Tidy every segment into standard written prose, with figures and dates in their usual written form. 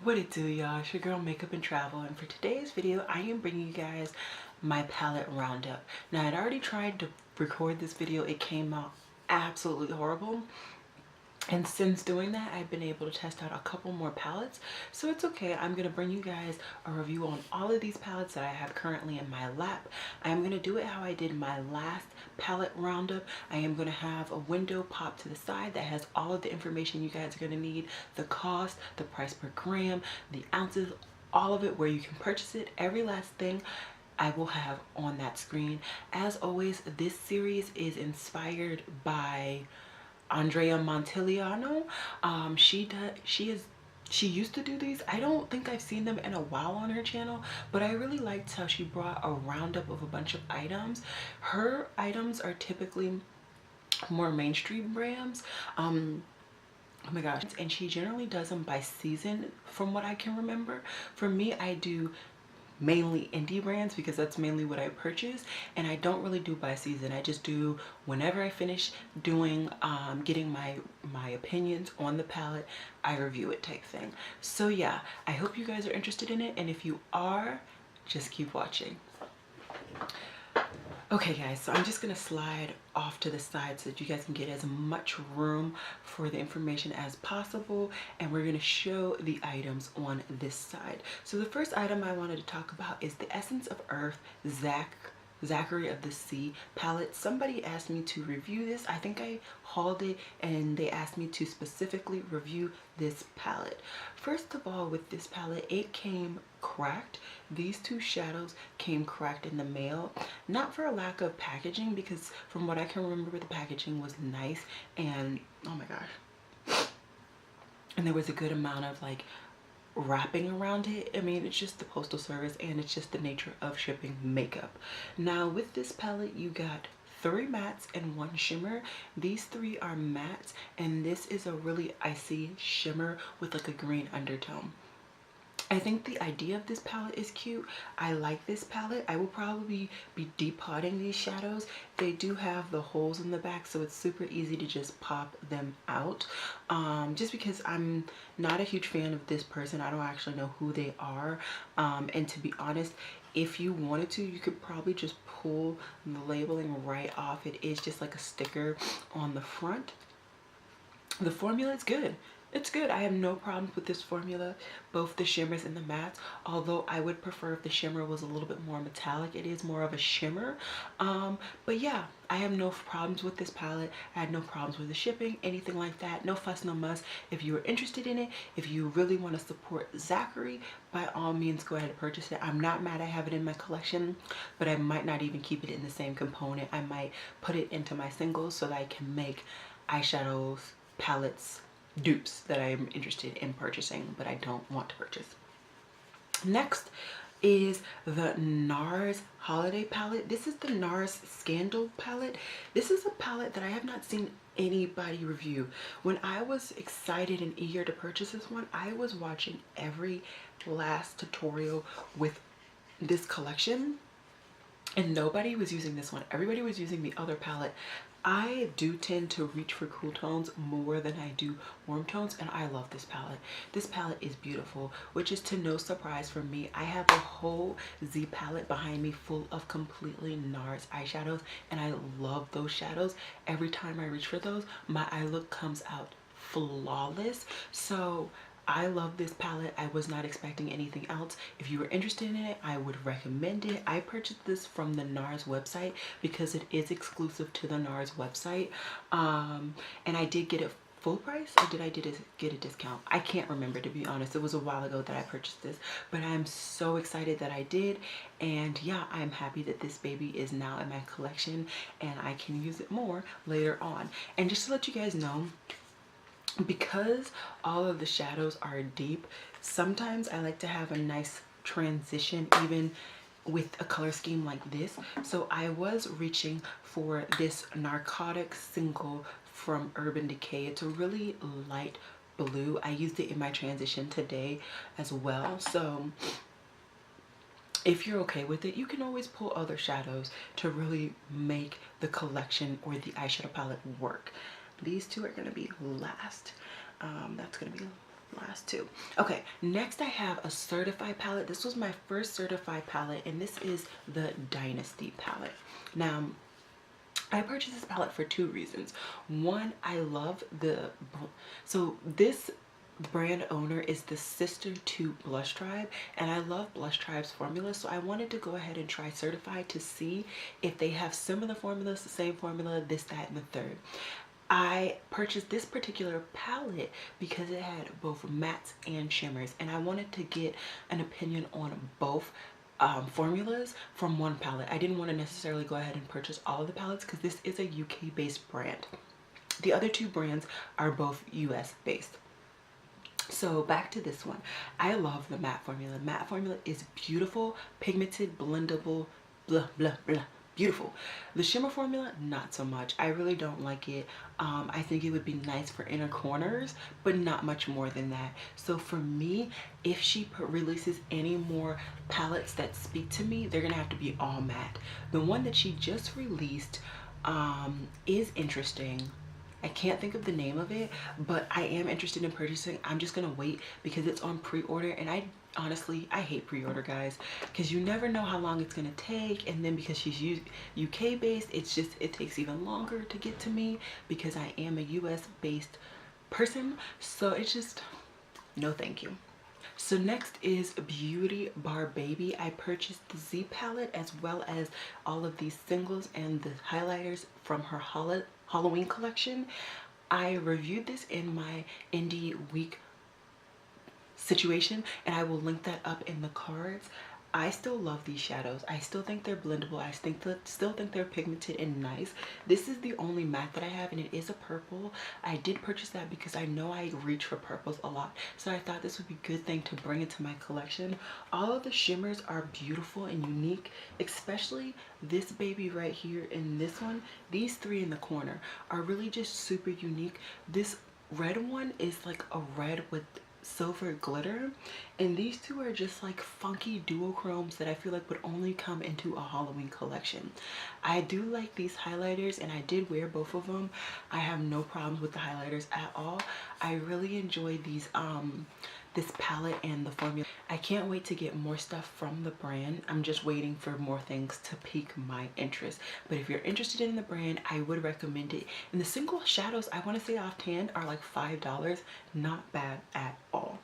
What it do, y'all? It's your girl Makeup and Travel, and for today's video I am bringing you guys my palette roundup. Now, I'd already tried to record this video. It came out absolutely horrible, and since doing that I've been able to test out a couple more palettes, so it's okay. I'm going to bring you guys a review on all of these palettes that I have currently in my lap. I'm going to do it how I did my last palette roundup. I am going to have a window pop to the side that has all of the information you guys are going to need: the cost, the price per gram, the ounces, all of it, where you can purchase it, every last thing I will have on that screen. As always, this series is inspired by Andrea Montiliano. She used to do these. I don't think I've seen them in a while on her channel, but I really liked how she brought a roundup of a bunch of items. Her items are typically more mainstream brands. Oh my gosh. And she generally does them by season from what I can remember. For me, I do mainly indie brands because that's mainly what I purchase, and I don't really do by season. I just do whenever I finish doing getting my opinions on the palette, I review it type thing. So yeah, I hope you guys are interested in it, and if you are, just keep watching. Okay guys, so I'm just gonna slide off to the side so that you guys can get as much room for the information as possible, and we're gonna show the items on this side. So the first item I wanted to talk about is the Essence of Earth Zachary of the Sea palette. Somebody asked me to review this. I think I hauled it and they asked me to specifically review this palette. First of all, with this palette, it came cracked. These two shadows came cracked in the mail, not for a lack of packaging, because from what I can remember, the packaging was nice, and oh my gosh, and there was a good amount of like wrapping around it. I mean, it's just the postal service, and it's just the nature of shipping makeup. Now with this palette, you got 3 mattes and 1 shimmer. These 3 are mattes, and this is a really icy shimmer with like a green undertone. I think the idea of this palette is cute. I like this palette. I will probably be depotting these shadows. They do have the holes in the back, so it's super easy to just pop them out. Just because I'm not a huge fan of this person. I don't actually know who they are. And to be honest, if you wanted to, you could probably just pull the labeling right off. It is just like a sticker on the front. The formula is good. It's good. I have no problems with this formula, both the shimmers and the mattes, although I would prefer if the shimmer was a little bit more metallic. It is more of a shimmer. But yeah, I have no problems with this palette. I had no problems with the shipping, anything like that. No fuss, no muss. If you are interested in it, if you really want to support Zachary, by all means go ahead and purchase it. I'm not mad I have it in my collection, but I might not even keep it in the same component. I might put it into my singles so that I can make eyeshadows, palettes, dupes that I am interested in purchasing, but I don't want to purchase. Next is the NARS holiday palette. This is the NARS Scandal palette. This is a palette that I have not seen anybody review. When I was excited and eager to purchase this one, I was watching every last tutorial with this collection, and nobody was using this one. Everybody was using the other palette. I do tend to reach for cool tones more than I do warm tones, and I love this palette. This palette is beautiful, which is to no surprise for me. I have a whole Z palette behind me full of completely NARS eyeshadows, and I love those shadows. Every time I reach for those, my eye look comes out flawless. So I love this palette. I was not expecting anything else. If you were interested in it, I would recommend it. I purchased this from the NARS website because it is exclusive to the NARS website. And I did get it full price, or did I get a discount? I can't remember, to be honest. It was a while ago that I purchased this, but I'm so excited that I did. And yeah, I'm happy that this baby is now in my collection and I can use it more later on. And just to let you guys know, because all of the shadows are deep, sometimes I like to have a nice transition even with a color scheme like this. So I was reaching for this Narcotic single from Urban Decay. It's a really light blue. I used it in my transition today as well. So if you're okay with it, you can always pull other shadows to really make the collection or the eyeshadow palette work. These two are going to be last. That's going to be last two. Okay, next I have a Certifeye palette. This was my first Certifeye palette, and this is the Dynasty palette. Now, I purchased this palette for two reasons. One, I love so this brand owner is the sister to Blush Tribe, and I love Blush Tribe's formula, so I wanted to go ahead and try Certifeye to see if they have similar formulas, the same formula, this, that, and the third. I purchased this particular palette because it had both mattes and shimmers, and I wanted to get an opinion on both formulas from one palette. I didn't want to necessarily go ahead and purchase all of the palettes because this is a UK based brand. The other two brands are both US based. So back to this one. I love the matte formula. Matte formula is beautiful, pigmented, blendable, blah blah blah, beautiful. The shimmer formula, not so much. I really don't like it. I think it would be nice for inner corners, but not much more than that. So for me, if she releases any more palettes that speak to me, they're gonna have to be all matte. The one that she just released is interesting. I can't think of the name of it, but I am interested in purchasing. I'm just gonna wait because it's on pre-order, and I honestly hate pre-order, guys, because you never know how long it's gonna take, and then because she's UK based, it takes even longer to get to me because I am a US based person. So it's just no thank you. So next is Beauty Bar Baby. I purchased the Z palette as well as all of these singles and the highlighters from her Halloween collection. I reviewed this in my Indie Week situation, and I will link that up in the cards. I still love these shadows. I still think they're blendable. I still think they're pigmented and nice. This is the only matte that I have, and it is a purple. I did purchase that because I know I reach for purples a lot, so I thought this would be a good thing to bring into my collection. All of the shimmers are beautiful and unique, especially this baby right here and this one. These three in the corner are really just super unique. This red one is like a red with silver glitter, and these two are just like funky duochromes that I feel like would only come into a Halloween collection. I do like these highlighters, and I did wear both of them. I have no problems with the highlighters at all. I really enjoy these this palette and the formula. I can't wait to get more stuff from the brand. I'm just waiting for more things to pique my interest. But if you're interested in the brand, I would recommend it. And the single shadows, I want to say offhand, are like $5. Not bad at all.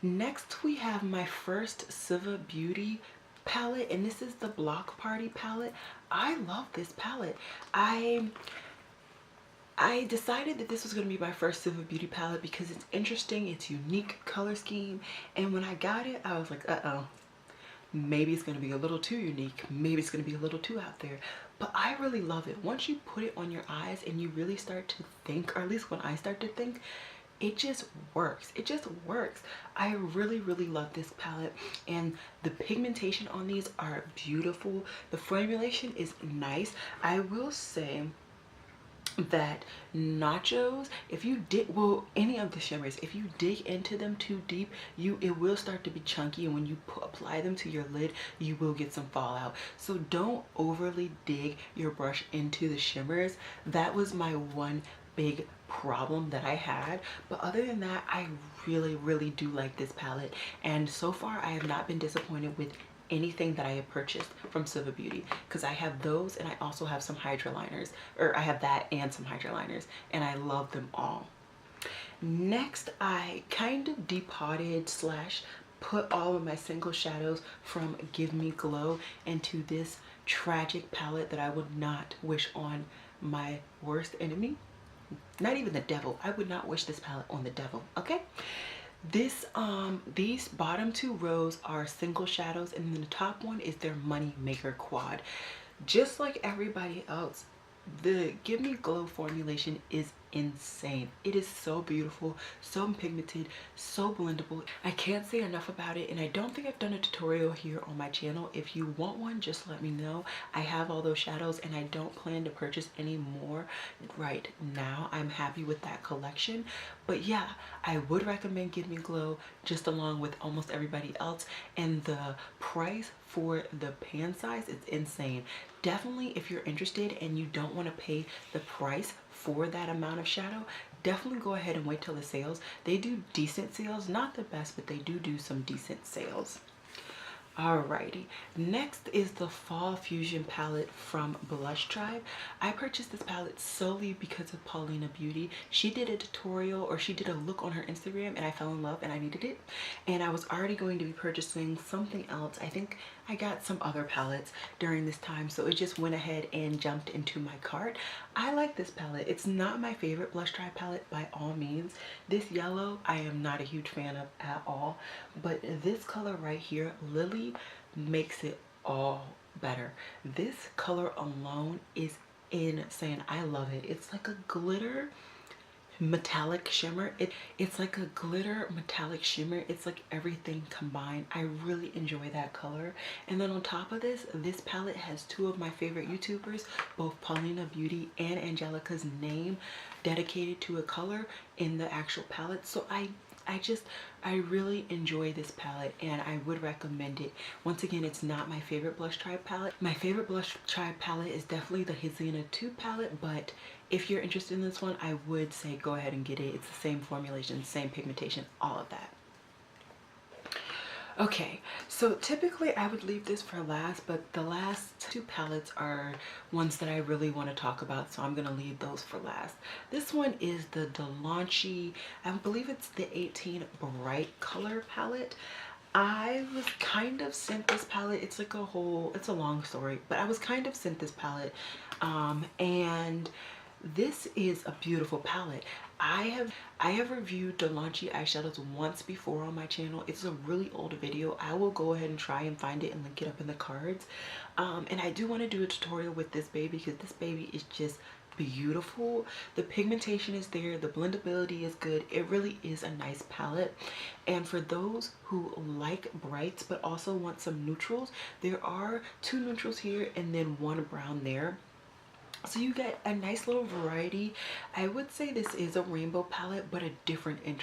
Next, we have my first SUVA Beauty palette, and this is the Block Party palette. I love this palette. I decided that this was going to be my first SUVA Beauty palette because it's interesting, it's unique color scheme, and when I got it, I was like, maybe it's going to be a little too unique, maybe it's going to be a little too out there, but I really love it. Once you put it on your eyes and you really start to think, or at least when I start to think, it just works. It just works. I really love this palette, and the pigmentation on these are beautiful. The formulation is nice. I will say that nachos, if you dig, well, any of the shimmers, if you dig into them too deep, it will start to be chunky, and when you apply them to your lid, you will get some fallout. So don't overly dig your brush into the shimmers. That was my one big problem that I had, but other than that, I really do like this palette, and so far I have not been disappointed with anything that I have purchased from SUVA Beauty, because I have those, and I also have some hydro liners, or I have that and some hydro liners, and I love them all. Next, I kind of depotted slash put all of my single shadows from Give Me Glow into this tragic palette that I would not wish on my worst enemy. Not even the devil. I would not wish this palette on the devil, okay? These bottom two rows are single shadows, and then the top one is their Money Maker quad. Just like everybody else, the Give Me Glow formulation is insane. It is so beautiful, so pigmented, so blendable. I can't say enough about it, and I don't think I've done a tutorial here on my channel. If you want one, just let me know. I have all those shadows, and I don't plan to purchase any more right now. I'm happy with that collection, but yeah, I would recommend Give Me Glow just along with almost everybody else, and the price for the pan size is insane. Definitely, if you're interested and you don't want to pay the price for that amount of shadow, definitely go ahead and wait till the sales. They do decent sales, not the best, but they do some decent sales. Alrighty, next is the Fall Fusion palette from Blush Tribe. I purchased this palette solely because of Paulina Beauty. She did a tutorial, or she did a look on her Instagram, and I fell in love and I needed it. And I was already going to be purchasing something else. I think I got some other palettes during this time, so it just went ahead and jumped into my cart. I like this palette. It's not my favorite Blush Tribe palette by all means. This yellow I am not a huge fan of at all, but this color right here, Lily, makes it all better. This color alone is insane. I love it. It's like a glitter metallic shimmer. It's like a glitter metallic shimmer. It's like everything combined. I really enjoy that color. And then on top of this palette has two of my favorite YouTubers, both Paulina Beauty and Angelica's name dedicated to a color in the actual palette. So I really enjoy this palette and I would recommend it. Once again, it's not my favorite Blush Tribe palette. My favorite Blush Tribe palette is definitely the Hizina 2 palette, but if you're interested in this one, I would say go ahead and get it. It's the same formulation, same pigmentation, all of that. Okay, so typically I would leave this for last, but the last two palettes are ones that I really want to talk about, so I'm going to leave those for last. This one is the Delaunay, I believe it's the 18 Bright Color palette. I was kind of sent this palette. It's like it's a long story, but I was kind of sent this palette, and this is a beautiful palette. I have reviewed Delaunay eyeshadows once before on my channel. It's a really old video. I will go ahead and try and find it and link it up in the cards. And I do want to do a tutorial with this baby because this baby is just beautiful. The pigmentation is there, the blendability is good. It really is a nice palette. And for those who like brights but also want some neutrals, there are two neutrals here and then one brown there. So you get a nice little variety. I would say this is a rainbow palette, but a different and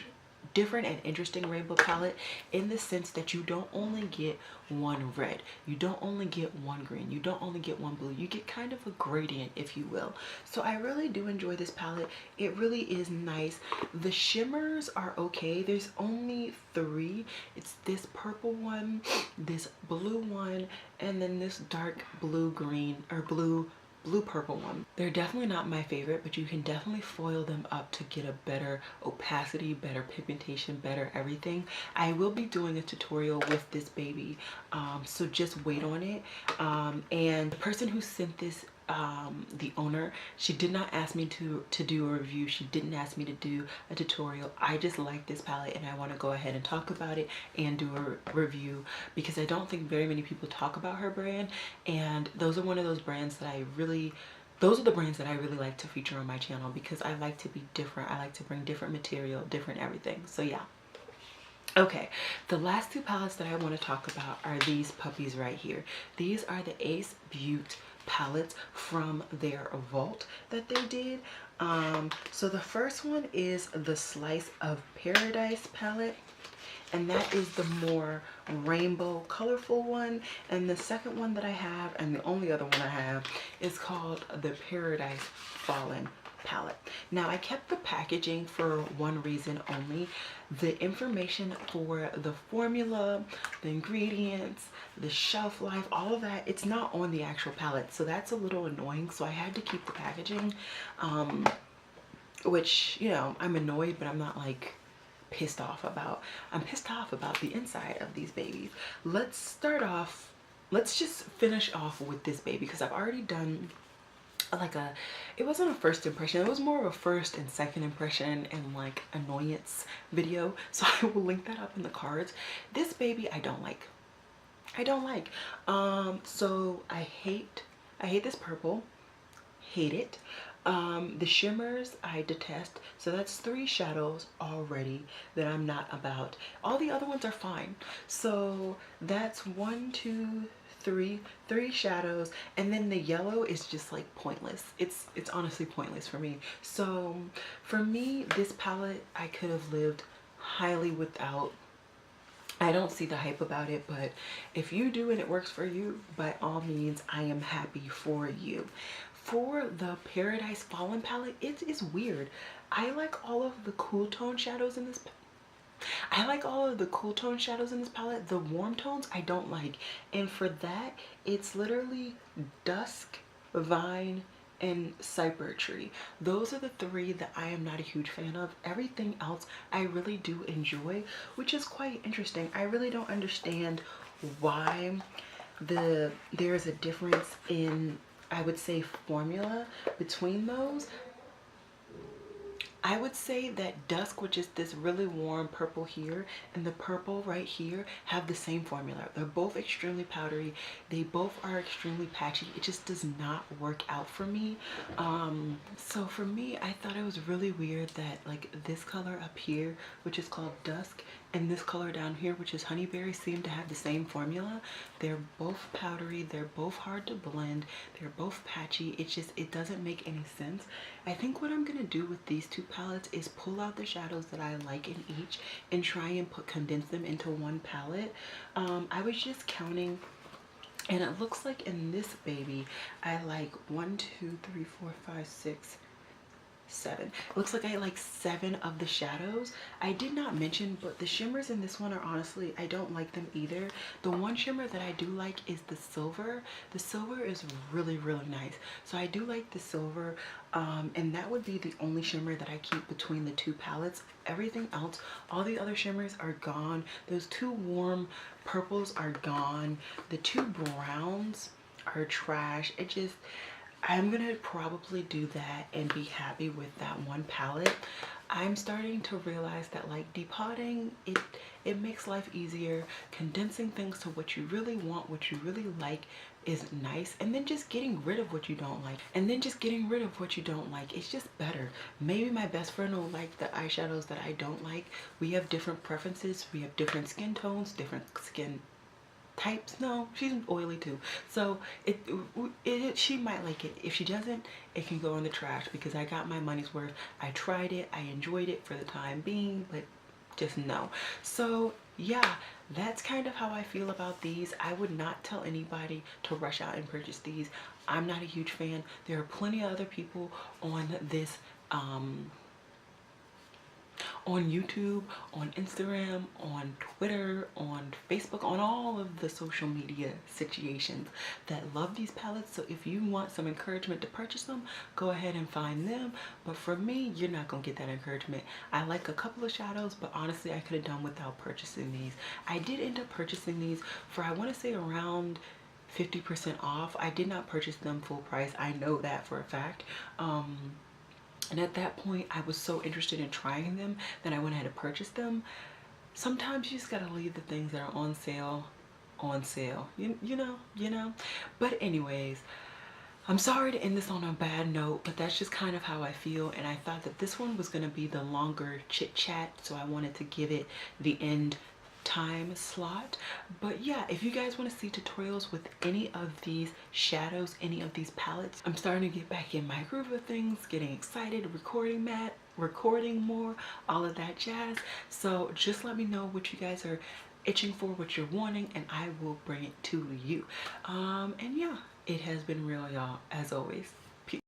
interesting rainbow palette in the sense that you don't only get one red, you don't only get one green, you don't only get one blue, you get kind of a gradient, if you will. So I really do enjoy this palette. It really is nice. The shimmers are okay. There's only three. It's this purple one, this blue one, and then this dark blue green or blue purple one. They're definitely not my favorite, but you can definitely foil them up to get a better opacity, better pigmentation, better everything. I will be doing a tutorial with this baby, so just wait on it. And the person who sent this, the owner, she did not ask me to do a review. She didn't ask me to do a tutorial. I just like this palette and I want to go ahead and talk about it and do a review because I don't think very many people talk about her brand, and those are one of those brands that those are the brands that I really like to feature on my channel because I like to be different. I like to bring different material, different everything. So yeah. Okay, the last two palettes that I want to talk about are these puppies right here. These are the Ace Beaute palettes from their vault that they did. So the first one is the Slice of Paradise palette, and that is the more rainbow colorful one. And the second one that I have, and the only other one I have, is called the Paradise Fallen palette. Now I kept the packaging for one reason only. The information for the formula, the ingredients, the shelf life, all of that, it's not on the actual palette, so that's a little annoying. So I had to keep the packaging, which, you know, I'm annoyed, but I'm not like pissed off about. I'm pissed off about the inside of these babies. Let's just finish off with this baby because I've already done like it wasn't a first impression, it was more of a first and second impression and like annoyance video, so I will link that up in the cards. This baby I don't like. So I hate this purple, hate it. The shimmers I detest, so that's 3 shadows already that I'm not about. All the other ones are fine, so that's 1, 2, 3 shadows, and then the yellow is just like pointless. It's honestly pointless for me. So for me, this palette I could have lived highly without. I don't see the hype about it, but if you do and it works for you, by all means, I am happy for you. For the Paradise Fallen palette, it is weird. I like all of the cool tone shadows in this. I like all of the cool tone shadows in this palette. The warm tones I don't like. And for that, it's literally Dusk, Vine, and Cyper Tree. Those are the three that I am not a huge fan of. Everything else I really do enjoy, which is quite interesting. I really don't understand why there's a difference in, I would say, formula between those. I would say that Dusk, which is this really warm purple here, and the purple right here have the same formula. They're both extremely powdery. They both are extremely patchy. It just does not work out for me. So for me, I thought it was really weird that like this color up here, which is called Dusk, and this color down here, which is Honeyberry, seem to have the same formula. They're both powdery. They're both hard to blend. They're both patchy. It doesn't make any sense. I think what I'm going to do with these two palettes is pull out the shadows that I like in each and try and condense them into one palette. I was just counting, and it looks like in this baby, I like 1, 2, 3, 4, 5, 6, 7. It looks like I like 7 of the shadows. I did not mention, but the shimmers in this one are honestly, I don't like them either. The one shimmer that I do like is the silver. The silver is really, really nice. So I do like the silver, and that would be the only shimmer that I keep between the two palettes. Everything else, all the other shimmers are gone. Those two warm purples are gone. The two browns are trash. I'm gonna probably do that and be happy with that one palette. I'm starting to realize that like depotting, it makes life easier. Condensing things to what you really want, what you really like is nice, and then just getting rid of what you don't like. It's just better. Maybe my best friend will like the eyeshadows that I don't like. We have different preferences. We have different skin tones, different skin types. No, she's oily too, so she might like it. If she doesn't, it can go in the trash because I got my money's worth. I tried it, I enjoyed it for the time being, but just no. So yeah, that's kind of how I feel about these. I would not tell anybody to rush out and purchase these. I'm not a huge fan. There are plenty of other people on this on YouTube, on Instagram, on Twitter, on Facebook, on all of the social media situations that love these palettes. So if you want some encouragement to purchase them, go ahead and find them. But for me, you're not gonna get that encouragement. I like a couple of shadows, but honestly, I could have done without purchasing these. I did end up purchasing these for, I want to say, around 50% off. I did not purchase them full price. I know that for a fact. And at that point, I was so interested in trying them that I went ahead and purchased them. Sometimes you just gotta leave the things that are on sale on sale. You know. But anyways, I'm sorry to end this on a bad note, but that's just kind of how I feel. And I thought that this one was gonna be the longer chit chat, so I wanted to give it the end time slot. But yeah, if you guys want to see tutorials with any of these shadows, any of these palettes, I'm starting to get back in my groove of things, getting excited, recording more, all of that jazz. So just let me know what you guys are itching for, what you're wanting, and I will bring it to you. And yeah, it has been real, y'all, as always.